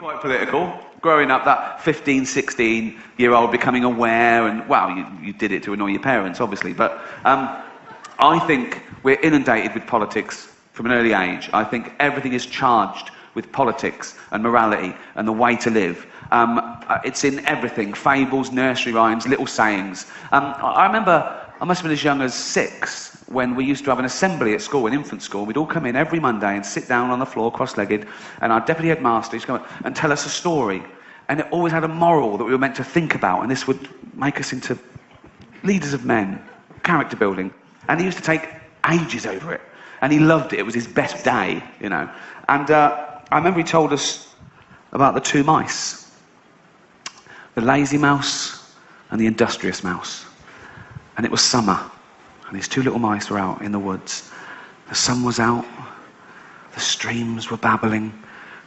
quite political. Growing up, that 15, 16-year-old becoming aware, and, well, you did it to annoy your parents, obviously, but I think we're inundated with politics from an early age. I think everything is charged with politics and morality and the way to live. It's in everything, fables, nursery rhymes, little sayings. I remember, I must have been as young as 6, when we used to have an assembly at school, an infant school. We'd all come in every Monday and sit down on the floor, cross-legged, and our deputy headmaster used to come and tell us a story. And it always had a moral that we were meant to think about, and this would make us into leaders of men, character building. And he used to take ages over it, and he loved it. It was his best day, you know. And I remember he told us about the 2 mice, the lazy mouse and the industrious mouse. And it was summer, and these 2 little mice were out in the woods. The sun was out, the streams were babbling,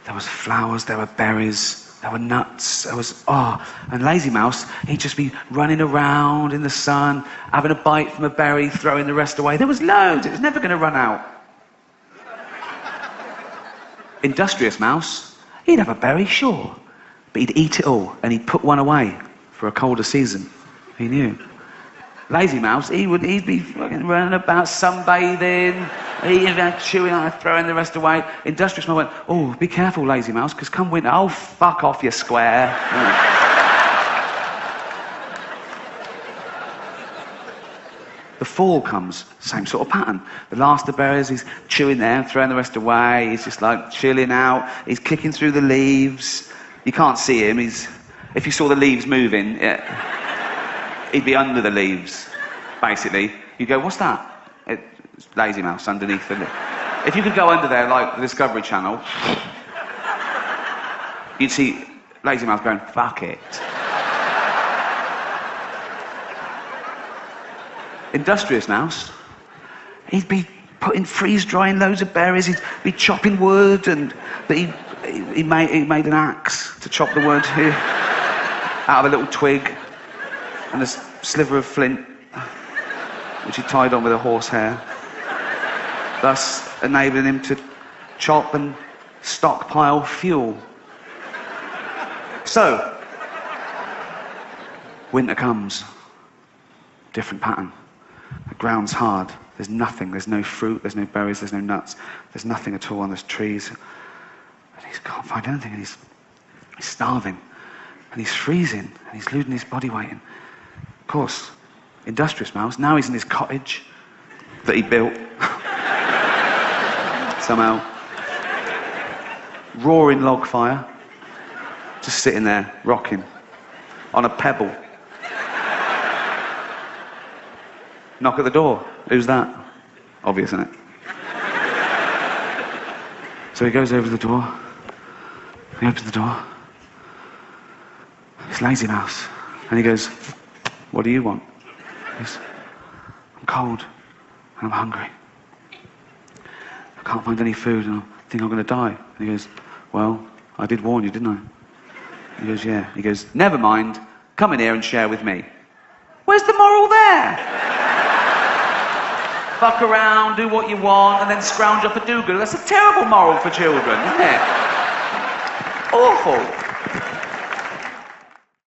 there was flowers, there were berries, there were nuts, there was, and lazy mouse, he'd just be running around in the sun, having a bite from a berry, throwing the rest away. There was loads, it was never going to run out. Industrious mouse, he'd have a berry, sure, but he'd eat it all, and he'd put one away for a colder season. He knew. Lazy mouse, he'd be fucking running about, sunbathing, eating, chewing, throwing the rest away. Industrious mouse went, oh, be careful, lazy mouse, because come winter, oh, fuck off, you square. The fall comes, same sort of pattern. The last of the berries, he's chewing there, throwing the rest away. He's just like chilling out. He's kicking through the leaves. You can't see him. If you saw the leaves moving, he'd be under the leaves, basically. You'd go, what's that? It's lazy mouse underneath. If you could go under there, like the Discovery Channel, you'd see lazy mouse going, fuck it. Industrious mouse, he'd be freeze-drying loads of berries, he'd be chopping wood, but he made an axe to chop the wood out of a little twig and a sliver of flint, which he tied on with a horsehair, thus enabling him to chop and stockpile fuel. So, winter comes, different pattern. The ground's hard, there's nothing, there's no fruit, there's no berries, there's no nuts, there's nothing at all on those trees. And he can't find anything, and he's starving, and he's freezing, and he's losing his body weight. And of course, industrious mouse, now he's in his cottage that he built. Somehow. Roaring log fire, just sitting there, rocking, on a pebble. Knock at the door. Who's that? Obvious, isn't it? So he goes over to the door. He opens the door. It's Lazy Mouse. And he goes, what do you want? He goes, I'm cold and I'm hungry. I can't find any food and I think I'm going to die. And he goes, well, I did warn you, didn't I? He goes, yeah. He goes, never mind. Come in here and share with me. Where's the moral there? Fuck around, do what you want, and then scrounge up a do-gooder. That's a terrible moral for children, isn't it? Awful.